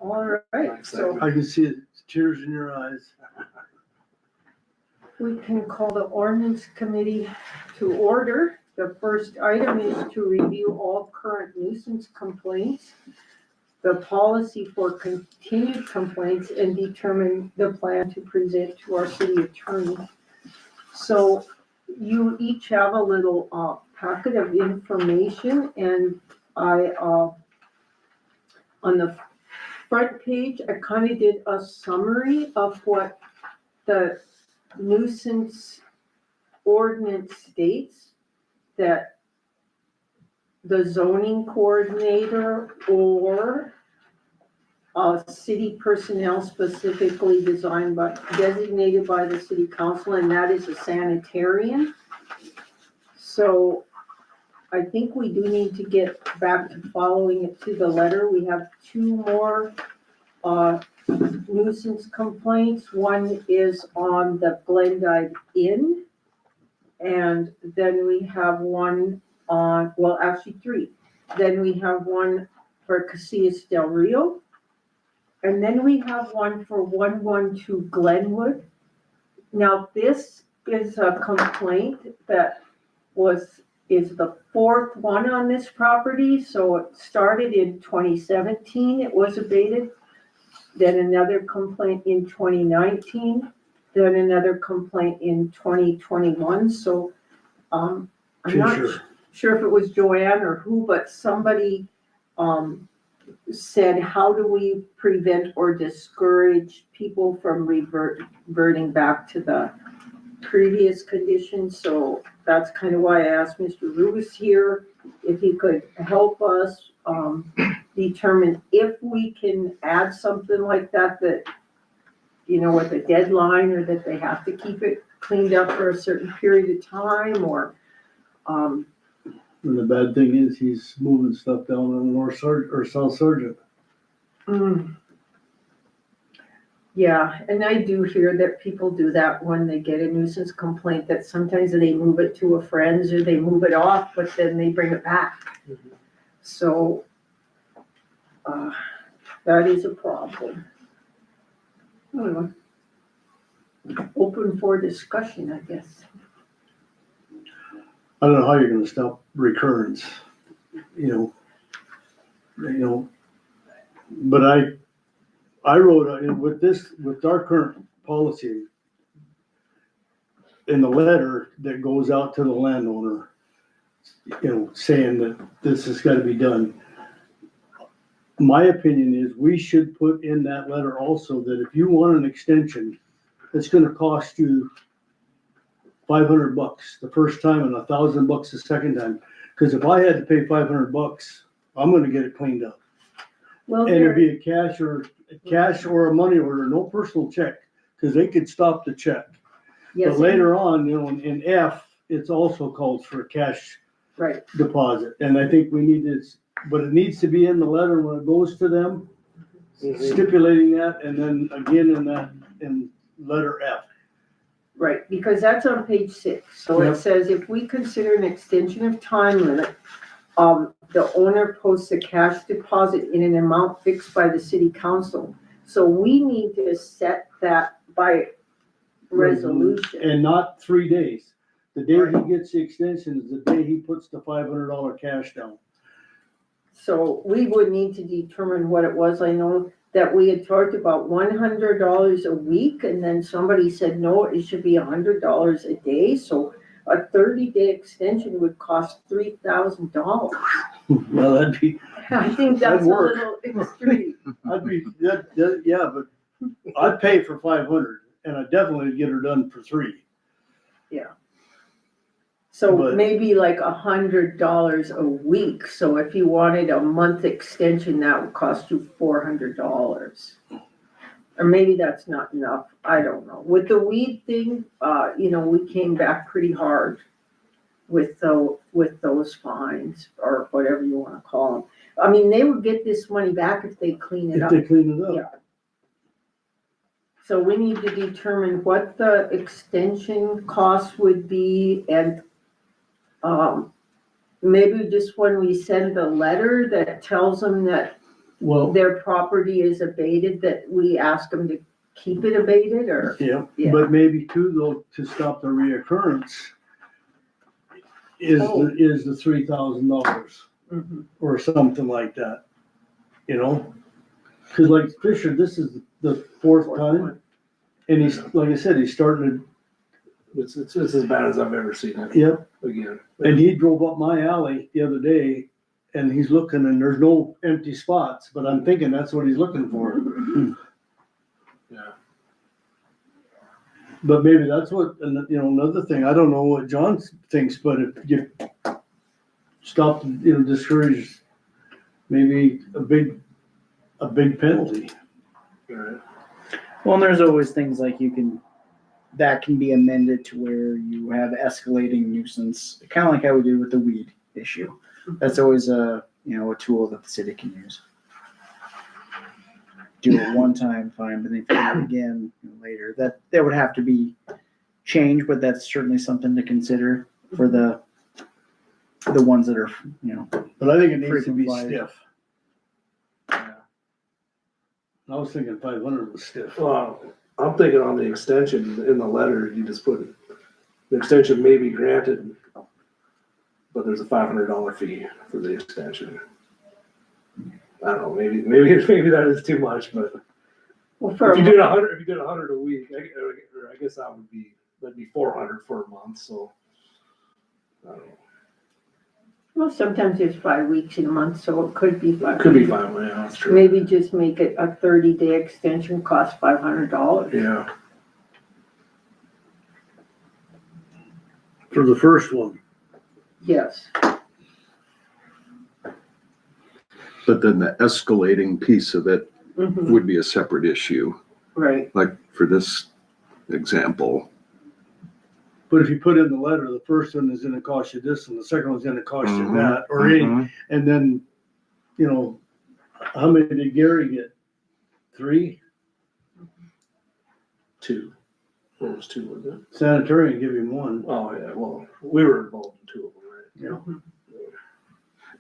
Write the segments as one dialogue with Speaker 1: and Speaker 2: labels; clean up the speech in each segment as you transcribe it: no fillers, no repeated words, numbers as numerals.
Speaker 1: All right, so
Speaker 2: I can see it, tears in your eyes.
Speaker 1: we can call the ordinance committee to order. The first item is to review all current nuisance complaints, the policy for continued complaints, and determine the plan to present to our city attorney. So you each have a little packet of information, and I, on the front page, I kind of did a summary of what the nuisance ordinance states, that the zoning coordinator or city personnel specifically designated by the city council, and that is a sanitarian. So I think we do need to get back to following it to the letter. We have two more nuisance complaints. One is on the Glendive Inn, and then we have one on, well, actually three. Then we have one for Casillas del Rio, and then we have one for 112 Glenwood. Now, this is a complaint that is the fourth one on this property. So it started in 2017, it was abated. Then another complaint in 2019, then another complaint in 2021. So I'm not sure if it was Joanne or who, but somebody said, how do we prevent or discourage people from reverting back to the previous conditions? So that's kind of why I asked Mr. Rubis here if he could help us determine if we can add something like that, you know, with a deadline, or that they have to keep it cleaned up for a certain period of time, or
Speaker 2: And the bad thing is he's moving stuff down on North Sargent or South Sargent.
Speaker 1: Yeah, and I do hear that people do that when they get a nuisance complaint, that sometimes they move it to a friend's or they move it off, but then they bring it back.
Speaker 2: Mm-hmm.
Speaker 1: So that is a problem. Anyway, open for discussion, I guess.
Speaker 2: I don't know how you're gonna stop recurrence, you know, but I wrote with our current policy in the letter that goes out to the landowner, you know, saying that this has gotta be done. My opinion is we should put in that letter also that if you want an extension, it's gonna cost you $500 the first time and $1,000 the second time. Cause if I had to pay $500, I'm gonna get it cleaned up.
Speaker 1: Well,
Speaker 2: And it'd be a cash or a money order, no personal check, cause they could stop the check.
Speaker 1: yes,
Speaker 2: But later on, you know, in F, it's also calls for a cash
Speaker 1: right.
Speaker 2: deposit. And I think we need this, but it needs to be in the letter when it goes to them, stipulating that, and then again in letter F.
Speaker 1: Right, because that's on page 6. So
Speaker 2: Yep.
Speaker 1: It says, if we consider an extension of time limit, the owner posts a cash deposit in an amount fixed by the city council. So we need to set that by resolution.
Speaker 2: And not 3 days. The day he gets the extension is the day he puts the $500 cash down.
Speaker 1: So we would need to determine what it was. I know that we had talked about $100 a week, and then somebody said, no, it should be $100 a day. So a 30-day extension would cost $3,000.
Speaker 2: Well, that'd be.
Speaker 1: I think that's a little extreme.
Speaker 2: Yeah, but I'd pay for 500 and I'd definitely get her done for 3.
Speaker 1: So
Speaker 2: But-
Speaker 1: maybe like $100 a week. So if you wanted a month extension, that would cost you $400. Or maybe that's not enough. I don't know. With the weed thing, you know, we came back pretty hard with those fines, or whatever you want to call them. I mean, they would get this money back if they clean it
Speaker 2: If
Speaker 1: up.
Speaker 2: they clean it up.
Speaker 1: Yeah. So we need to determine what the extension cost would be, and maybe just when we send the letter that tells them that
Speaker 2: Well,
Speaker 1: their property is abated, that we ask them to keep it abated, or?
Speaker 2: yeah,
Speaker 1: Yeah.
Speaker 2: but maybe too, though, to stop the reoccurrence is,
Speaker 1: Oh.
Speaker 2: is the $3,000
Speaker 1: Mhm.
Speaker 2: or something like that, you know? Cause like Fisher, this is the fourth time, and he's, like I said, he's starting
Speaker 3: It's as bad as I've ever seen it
Speaker 2: to, yep,
Speaker 3: again.
Speaker 2: and he drove up my alley the other day, and he's looking, and there's no empty spots, but I'm thinking that's what he's looking for.
Speaker 3: Yeah.
Speaker 2: But maybe that's what, and you know, another thing, I don't know what John thinks, but if you stop, you know, discourage maybe a big penalty.
Speaker 3: Right.
Speaker 4: Well, and there's always things like that can be amended to where you have escalating nuisance, kind of like how we do with the weed issue. That's always a tool that the city can use. Do it one time, fine, but then if you do it again later, that would have to be changed, but that's certainly something to consider for the ones that are,
Speaker 2: But I think it needs to be
Speaker 4: Frequent flyers.
Speaker 2: stiff.
Speaker 3: Yeah.
Speaker 2: I was thinking 500 was stiff.
Speaker 3: Well, I'm thinking on the extension in the letter, you just put the extension may be granted, but there's a $500 fee for the extension. I don't know, maybe that is too much, but
Speaker 1: Well, for
Speaker 3: if you
Speaker 1: a
Speaker 3: did 100 a week, I guess that'd be 400 for a month. So I don't know.
Speaker 1: well, sometimes there's 5 weeks in a month, so it could be
Speaker 3: It could be 5. Yeah, that's true.
Speaker 1: Maybe just make it a 30-day extension, cost $500.
Speaker 3: Yeah.
Speaker 2: For the first one.
Speaker 1: Yes.
Speaker 5: But then the escalating piece of it
Speaker 1: Mhm.
Speaker 5: would be a separate issue,
Speaker 1: Right.
Speaker 5: like for this example.
Speaker 2: But if you put in the letter, the first one is gonna cost you this and the second one's gonna cost you
Speaker 5: Mhm,
Speaker 2: that, or any,
Speaker 5: mhm.
Speaker 2: and then, you know, how many did Gary get? 3?
Speaker 3: 2. What was 2? Was it?
Speaker 2: Sanitarian give him 1.
Speaker 3: Oh yeah. Well, we were involved in 2 of them, right?
Speaker 2: Yeah.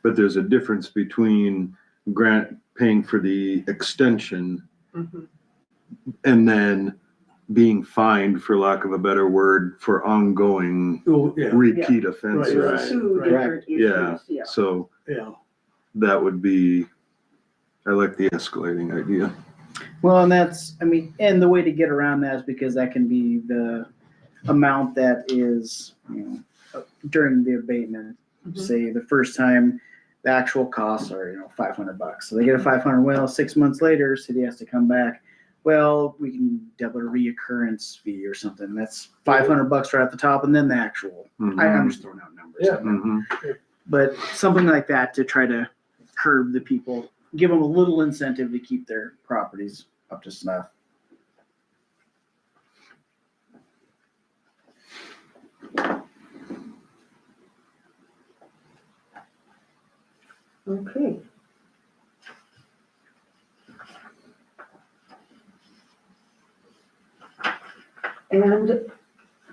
Speaker 5: But there's a difference between paying for the extension
Speaker 1: Mhm.
Speaker 5: and then being fined, for lack of a better word, for ongoing
Speaker 2: Oh, yeah,
Speaker 5: repeat
Speaker 2: Right,
Speaker 5: offenses.
Speaker 2: right.
Speaker 1: Two different
Speaker 5: Yeah.
Speaker 1: issues, yeah.
Speaker 5: So
Speaker 2: yeah.
Speaker 5: that would be, I like the escalating idea.
Speaker 4: well, and and the way to get around that is because that can be the amount that is, during the abatement.
Speaker 1: Mhm.
Speaker 4: Say the first time, the actual costs are, $500. So they get a 500. Well, 6 months later, city has to come back. Well, we can double a reoccurrence fee or something. That's $500 right at the top, and then the actual. I'm just throwing out numbers.
Speaker 3: Yeah.
Speaker 5: Mhm.
Speaker 4: But something like that to try to curb the people, give them a little incentive to keep their properties up to snuff.
Speaker 1: Okay. And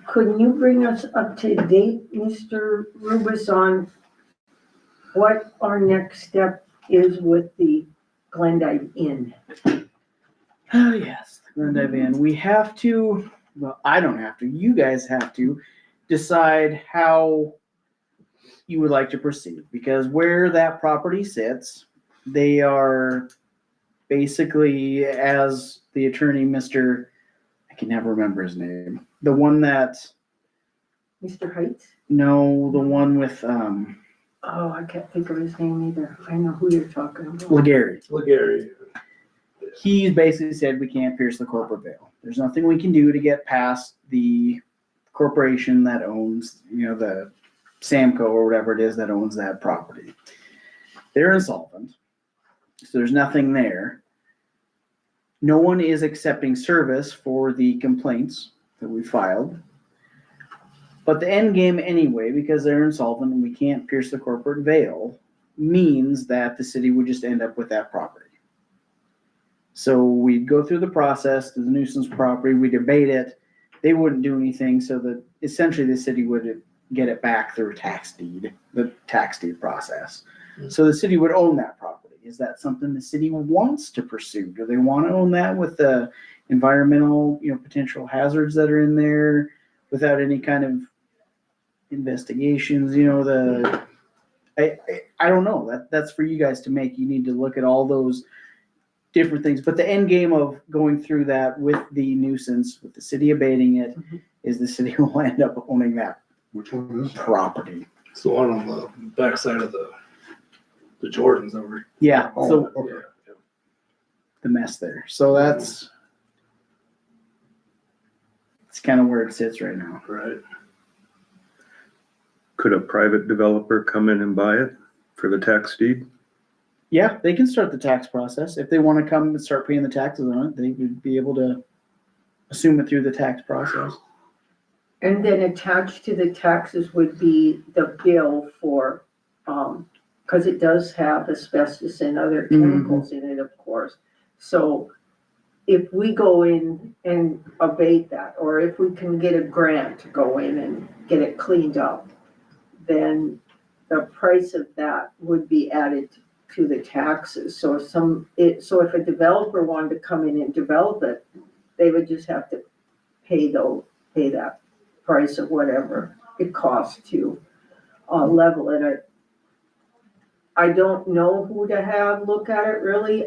Speaker 1: could you bring us up to date, Mr. Rubus, on what our next step is with the Glendive Inn?
Speaker 4: Oh, yes, the Glendive Inn. We have to, well, I don't have to, you guys have to decide how you would like to proceed. Because where that property sits, they are basically, as the attorney, I can never remember his name. The one that,
Speaker 1: Mr. Heights?
Speaker 4: no, the one with
Speaker 1: Oh, I can't think of his name either. I know who you're talking about.
Speaker 4: Legary.
Speaker 3: Look, Gary.
Speaker 4: He basically said we can't pierce the corporate veil. There's nothing we can do to get past the corporation that owns, the Samco or whatever it is that owns that property. They're insolvent, so there's nothing there. No one is accepting service for the complaints that we filed. But the end game anyway, because they're insolvent and we can't pierce the corporate veil, means that the city would just end up with that property. So we'd go through the process, the nuisance property, we debate it. They wouldn't do anything, so that essentially the city would get it back through the tax deed process. So the city would own that property. Is that something the city wants to pursue? Do they want to own that with the environmental, potential hazards that are in there without any kind of investigations? I don't know. That's for you guys to make. You need to look at all those different things. But the end game of going through that with the nuisance, with the city abating it, is the city will end up owning that
Speaker 2: Which one is?
Speaker 4: property.
Speaker 3: It's the one on the backside of the Jordans over.
Speaker 4: Yeah, so
Speaker 3: Yeah.
Speaker 4: the mess there. So that's kind of where it sits right now.
Speaker 3: Right.
Speaker 5: Could a private developer come in and buy it for the tax deed?
Speaker 4: Yeah, they can start the tax process. If they want to come and start paying the taxes on it, they would be able to assume it through the tax process.
Speaker 1: And then attached to the taxes would be the bill for, because it does have asbestos and other chemicals in it, of course. So if we go in and abate that, or if we can get a grant to go in and get it cleaned up, then the price of that would be added to the taxes. So if a developer wanted to come in and develop it, they would just have to pay that price of whatever it costs to level it. I don't know who to have look at it really.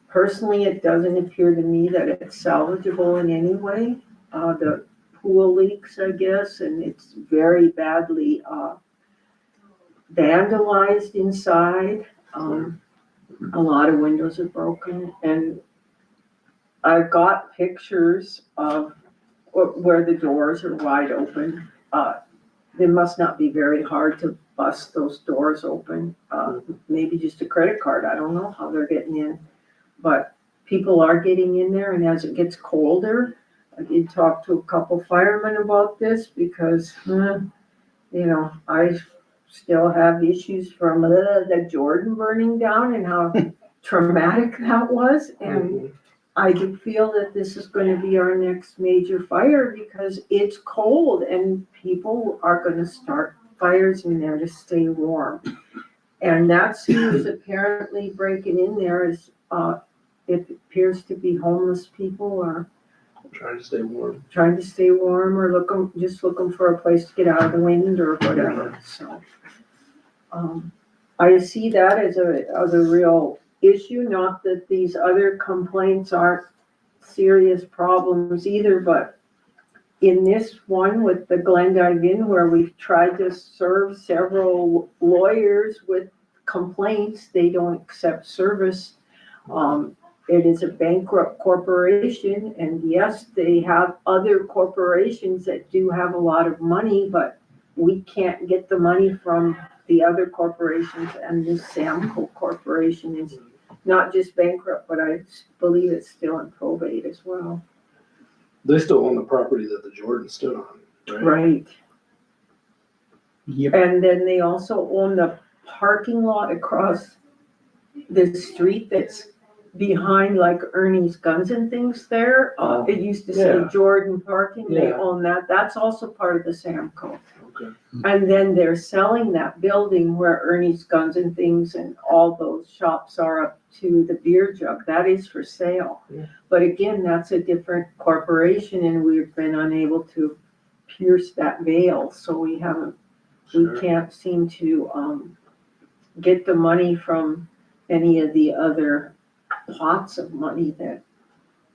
Speaker 1: Personally, it doesn't appear to me that it's salvageable in any way. The pool leaks, I guess, and it's very badly vandalized inside. A lot of windows are broken, and I've got pictures of where the doors are wide open. It must not be very hard to bust those doors open. Maybe just a credit card. I don't know how they're getting in, but people are getting in there. And as it gets colder, I did talk to a couple firemen about this because, I still have issues from the Jordan burning down and how traumatic that was. And I do feel that this is going to be our next major fire because it's cold and people are going to start fires in there to stay warm. And that's who's apparently breaking in there is, it appears to be homeless people or
Speaker 3: Trying to stay warm.
Speaker 1: Or just looking for a place to get out of the wind or whatever. So, I see that as a real issue, not that these other complaints aren't serious problems either, but in this one with the Glendive Inn, where we've tried to serve several lawyers with complaints, they don't accept service. It is a bankrupt corporation, and yes, they have other corporations that do have a lot of money, but we can't get the money from the other corporations, and this Samco Corporation is not just bankrupt, but I believe it's still in probate as well.
Speaker 3: They still own the property that the Jordan stood on, right?
Speaker 1: Right.
Speaker 4: Yep.
Speaker 1: And then they also own the parking lot across the street that's behind like Ernie's Guns and Things there. It used to say
Speaker 3: Yeah.
Speaker 1: Jordan Parking. They
Speaker 3: Yeah.
Speaker 1: own that. That's also part of the Samco.
Speaker 3: Okay.
Speaker 1: And then they're selling that building where Ernie's Guns and Things and all those shops are up to the beer jug. That is for sale.
Speaker 3: Yeah.
Speaker 1: But again, that's a different corporation and we've been unable to pierce that veil. So we
Speaker 3: Sure.
Speaker 1: can't seem to get the money from any of the other pots of money that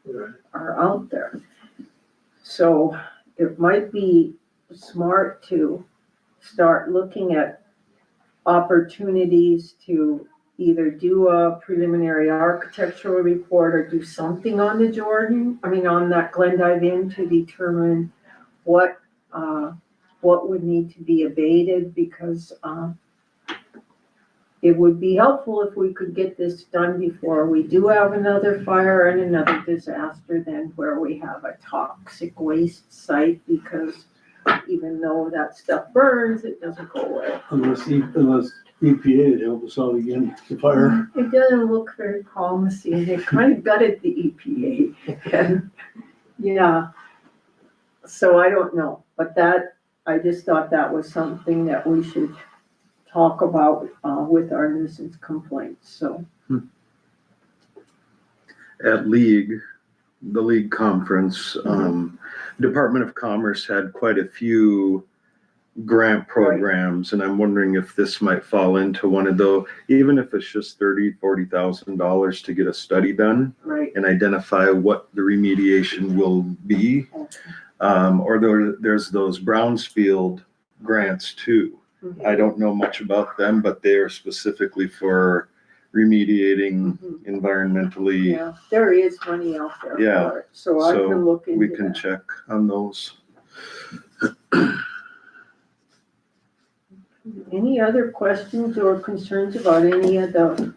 Speaker 3: Right.
Speaker 1: are out there. So it might be smart to start looking at opportunities to either do a preliminary architectural report or do something on the on that Glendive Inn to determine what would need to be abated because it would be helpful if we could get this done before we do have another fire and another disaster then where we have a toxic waste site because even though that stuff burns, it doesn't go away.
Speaker 2: Unless EPA would help us out again, the fire.
Speaker 1: It doesn't look very promising. They kind of gutted the EPA. And yeah, so I don't know, but I just thought that was something that we should talk about, with our nuisance complaints, so.
Speaker 5: At the league conference, Department of Commerce had quite a few grant programs, and I'm wondering if this might fall into one of those, even if it's just $40,000 to get a study done
Speaker 1: Right.
Speaker 5: and identify what the remediation will be. Or there's those Brownsfield grants too. I don't know much about them, but they are specifically for remediating environmentally.
Speaker 1: Yeah, there is money out there
Speaker 5: Yeah.
Speaker 1: for it, so I can look into
Speaker 5: We can
Speaker 1: that.
Speaker 5: check on those.
Speaker 1: Any other questions or concerns about any of the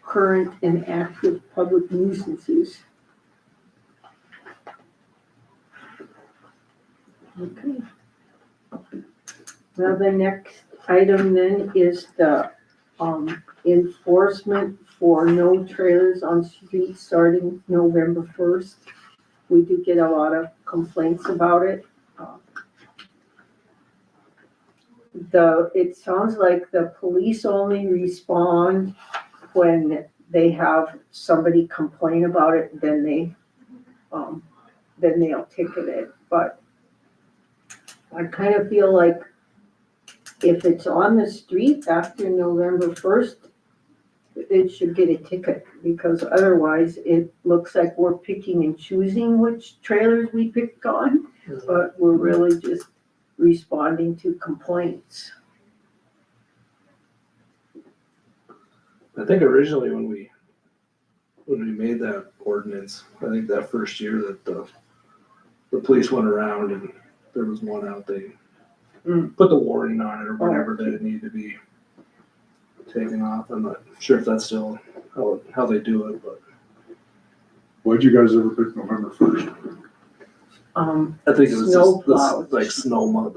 Speaker 1: current and active public nuisances? Okay. Well, the next item then is the enforcement for no trailers on streets starting November 1st. We do get a lot of complaints about it. It sounds like the police only respond when they have somebody complain about it, then they'll ticket it. But I kind of feel like if it's on the street after November 1st, it should get a ticket, because otherwise it looks like we're picking and choosing which trailers we pick on, but we're really just responding to complaints.
Speaker 3: I think originally when we made that ordinance, I think that first year that the police went around and there was one out, they put the warning on it or whatever that it needed to be taken off. I'm not sure if that's still how they do it, but.
Speaker 6: Why'd you guys ever pick November 1st?
Speaker 3: I think it was
Speaker 1: Snow
Speaker 3: just
Speaker 1: plows.
Speaker 3: like snow month,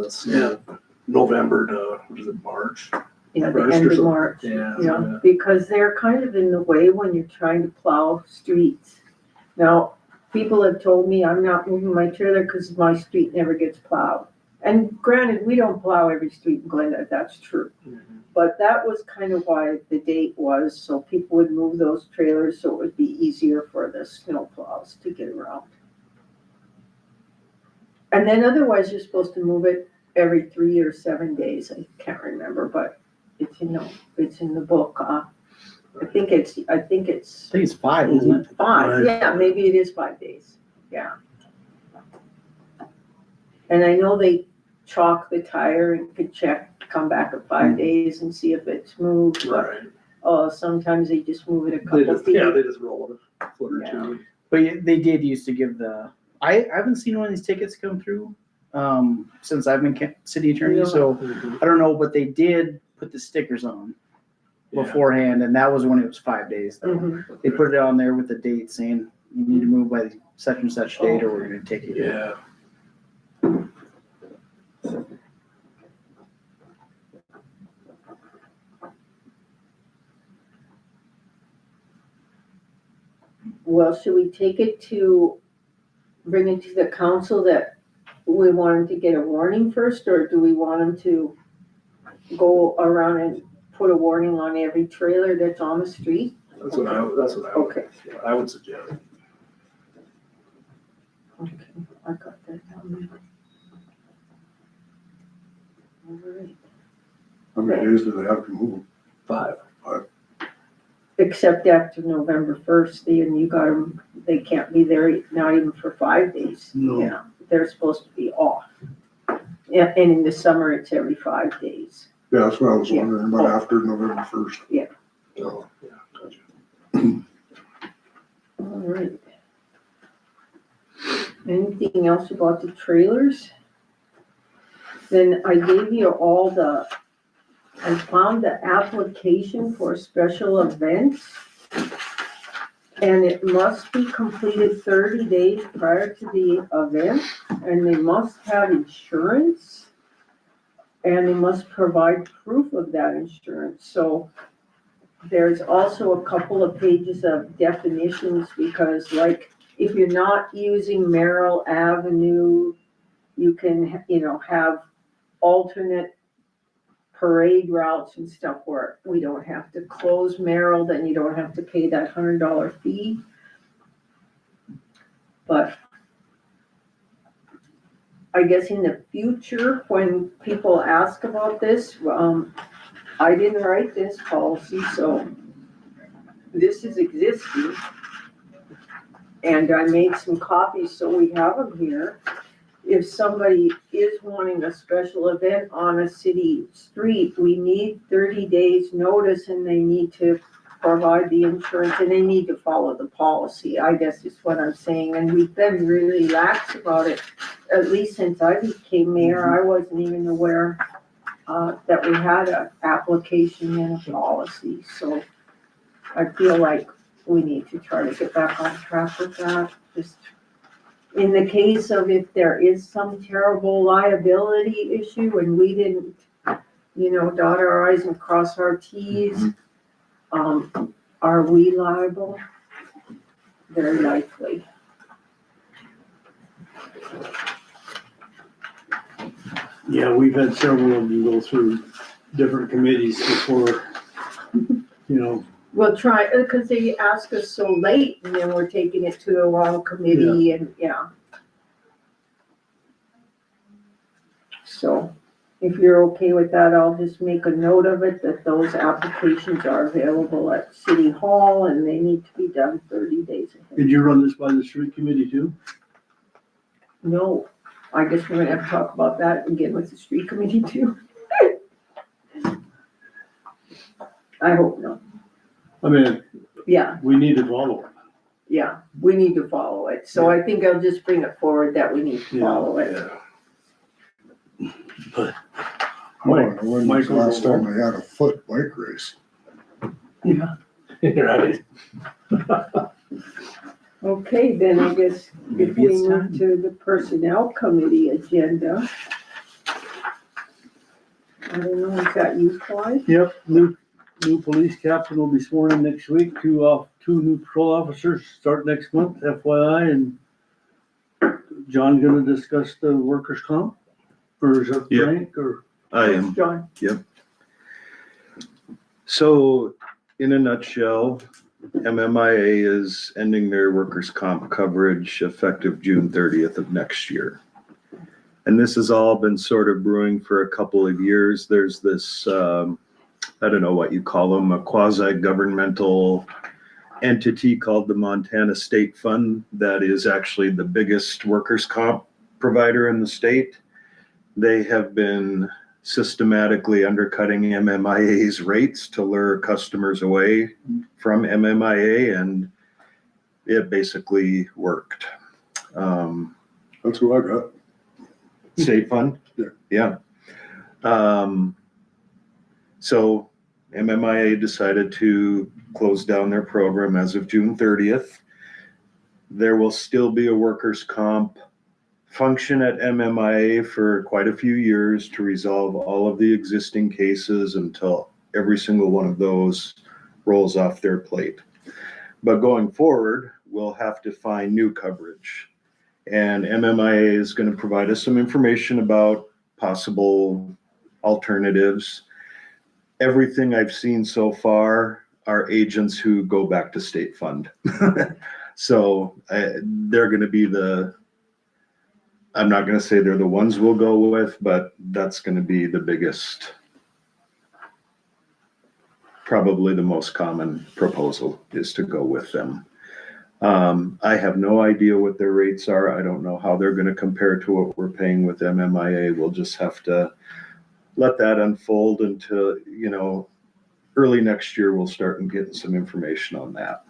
Speaker 3: November to, what is it, March?
Speaker 1: Yeah, the
Speaker 3: First
Speaker 1: end
Speaker 3: or
Speaker 1: of
Speaker 3: something.
Speaker 1: March.
Speaker 3: Yeah.
Speaker 1: Yeah, because they're kind of in the way when you're trying to plow streets. Now, people have told me I'm not moving my trailer because my street never gets plowed. And granted, we don't plow every street in Glendive, that's true. But that was kind of why the date was, so people would move those trailers so it would be easier for the snow plows to get around. And then otherwise, you're supposed to move it every 3 or 7 days. I can't remember, but it's in the book. I think it's
Speaker 4: I think it's 5, isn't it?
Speaker 1: 5. Yeah, maybe it is 5 days. Yeah. And I know they chalk the tire and could check, come back at 5 days and see if it's moved.
Speaker 3: Right.
Speaker 1: Sometimes they just move it a
Speaker 3: They
Speaker 1: couple
Speaker 3: just,
Speaker 1: feet.
Speaker 3: they just roll it a foot or
Speaker 1: Yeah.
Speaker 3: two.
Speaker 4: But they did used to give I haven't seen one of these tickets come through since I've been city attorney,
Speaker 1: Yeah.
Speaker 4: so I don't know, but they did put the stickers on
Speaker 3: Yeah.
Speaker 4: beforehand, and that was when it was 5 days though.
Speaker 1: Mhm.
Speaker 4: They put it on there with the date saying you need to move by such and such date or we're gonna take you.
Speaker 3: Yeah.
Speaker 1: Well, should we bring it to the council that we want them to get a warning first, or do we want them to go around and put a warning on every trailer that's on the street?
Speaker 3: That's what I
Speaker 1: Okay.
Speaker 3: would suggest.
Speaker 1: Okay, I got that down there. All right.
Speaker 6: How many days do they have to move?
Speaker 3: 5.
Speaker 1: Except after November 1st, then you got them, they can't be there, not even for 5 days.
Speaker 2: No.
Speaker 1: Yeah, they're supposed to be off. Yeah, and in the summer, it's every 5 days.
Speaker 6: Yeah, that's what I was
Speaker 1: Yeah.
Speaker 6: wondering, but after November 1st.
Speaker 3: Oh, yeah, gotcha.
Speaker 1: All right. Anything else about the trailers? Then I gave you I found the application for special events. And it must be completed 30 days prior to the event, and they must have insurance. And they must provide proof of that insurance. So there's also a couple of pages of definitions, because like, if you're not using Merrill Avenue, you can, have alternate parade routes and stuff where we don't have to close Merrill, then you don't have to pay that $100 fee. But I guess in the future, when people ask about this, I didn't write this policy, so this is existing. And I made some copies, so we have them here. If somebody is wanting a special event on a city street, we need 30 days notice, and they need to provide the insurance, and they need to follow the policy, I guess is what I'm saying. And we've been really lax about it, at least since I became mayor. I wasn't even aware that we had an application and a policy. So I feel like we need to try to get back on track with that. Just in the case of if there is some terrible liability issue and we didn't, dot our i's and cross our t's, are we liable? Very likely.
Speaker 2: Yeah, we've had several of them go through different committees before,
Speaker 1: We'll try, because they ask us so late and then we're taking it to the wrong committee and, So if you're okay with that, I'll just make a note of it, that those applications are available at City Hall and they need to be done 30 days ahead.
Speaker 2: Did you run this by the street committee too?
Speaker 1: No, I guess we're gonna have to talk about that again with the street committee too. I hope not.
Speaker 2: I mean,
Speaker 1: Yeah,
Speaker 2: we need to follow it.
Speaker 1: yeah, we need to follow it. So I think I'll just bring it forward that we need to follow it.
Speaker 6: I don't know when was the last time I had a foot bike race.
Speaker 1: Yeah.
Speaker 3: Right.
Speaker 1: Okay, then I guess if
Speaker 4: Maybe
Speaker 1: we
Speaker 4: it's
Speaker 1: move
Speaker 4: time.
Speaker 1: to the personnel committee agenda. I don't know, is that you, Clyde?
Speaker 2: Yep, new police captain will be sworn in next week. Two new patrol officers start next month, FYI, and John gonna discuss the workers' comp? Or is it
Speaker 5: Yep.
Speaker 2: Frank, or?
Speaker 5: I am.
Speaker 1: John.
Speaker 5: So, in a nutshell, MMIA is ending their workers' comp coverage effective June 30th of next year. And this has all been sort of brewing for a couple of years. There's this, I don't know what you call them, a quasi-governmental entity called the Montana State Fund that is actually the biggest workers' comp provider in the state. They have been systematically undercutting MMIA's rates to lure customers away from MMIA, and it basically worked.
Speaker 6: That's who I got.
Speaker 5: State Fund?
Speaker 6: Yeah.
Speaker 5: So MMIA decided to close down their program as of June 30th. There will still be a workers' comp function at MMIA for quite a few years to resolve all of the existing cases until every single one of those rolls off their plate. But going forward, we'll have to find new coverage. And MMIA is going to provide us some information about possible alternatives. Everything I've seen so far are agents who go back to state fund. So they're going to be I'm not going to say they're the ones we'll go with, but that's going to be the biggest, probably the most common proposal is to go with them. I have no idea what their rates are. I don't know how they're going to compare to what we're paying with MMIA. We'll just have to let that unfold until, early next year, we'll start getting some information on that.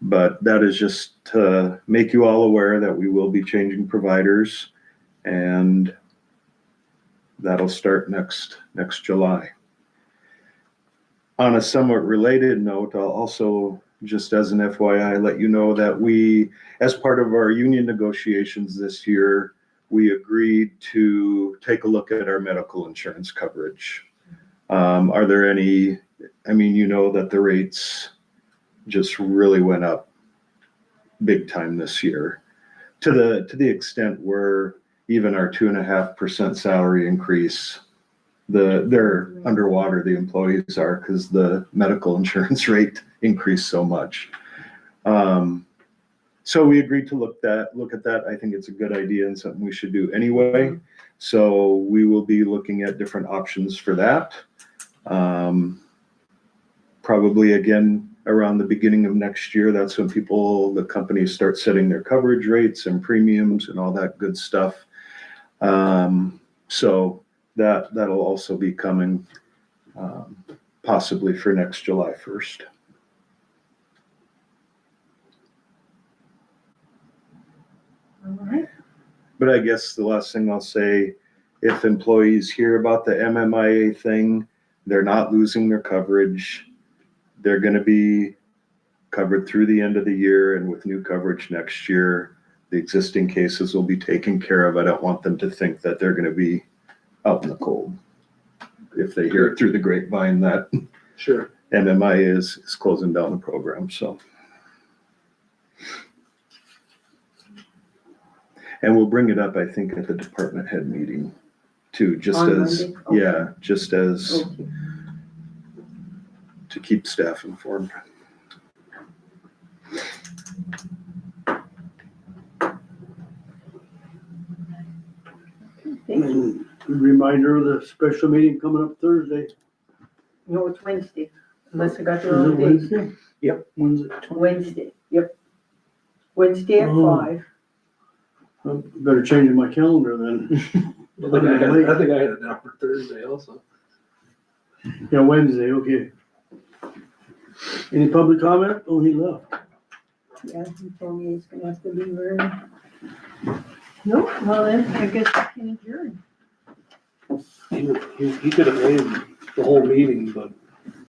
Speaker 5: But that is just to make you all aware that we will be changing providers, and that'll start next July. On a somewhat related note, I'll also, just as an FYI, let you know that we, as part of our union negotiations this year, we agreed to take a look at our medical insurance coverage. Are there any, that the rates just really went up big time this year to the extent where even our 2.5% salary increase they're underwater, the employees are, because the medical insurance rate increased so much. So we agreed to look at that. I think it's a good idea and something we should do anyway. So we will be looking at different options for that. Probably again, around the beginning of next year, that's when the companies start setting their coverage rates and premiums and all that good stuff. So that'll also be coming, possibly for next July 1st.
Speaker 1: All right.
Speaker 5: But I guess the last thing I'll say, if employees hear about the MMIA thing, they're not losing their coverage. They're gonna be covered through the end of the year, and with new coverage next year, the existing cases will be taken care of. I don't want them to think that they're gonna be out in the cold if they hear it through the grapevine that
Speaker 3: Sure.
Speaker 5: MMIA is closing down the program, so. And we'll bring it up, I think, at the department head meeting too, just
Speaker 1: On
Speaker 5: as,
Speaker 1: Monday? Okay.
Speaker 5: yeah, just as,
Speaker 1: Okay.
Speaker 5: to keep staff informed.
Speaker 1: Thank you.
Speaker 2: And reminder of the special meeting coming up Thursday.
Speaker 1: No, it's Wednesday, unless I got the
Speaker 2: Is it
Speaker 1: wrong date.
Speaker 2: Wednesday?
Speaker 4: Yep. When's it?
Speaker 1: Wednesday, yep. Wednesday at
Speaker 2: Oh.
Speaker 1: 5.
Speaker 2: I better change my calendar then.
Speaker 3: I think I had it down for Thursday also.
Speaker 2: Yeah, Wednesday, okay. Any public comment? Oh, he left.
Speaker 1: Yeah, he told me he's gonna have to leave early. No, well then, I guess we can adjourn.
Speaker 3: He could have made the whole meeting, but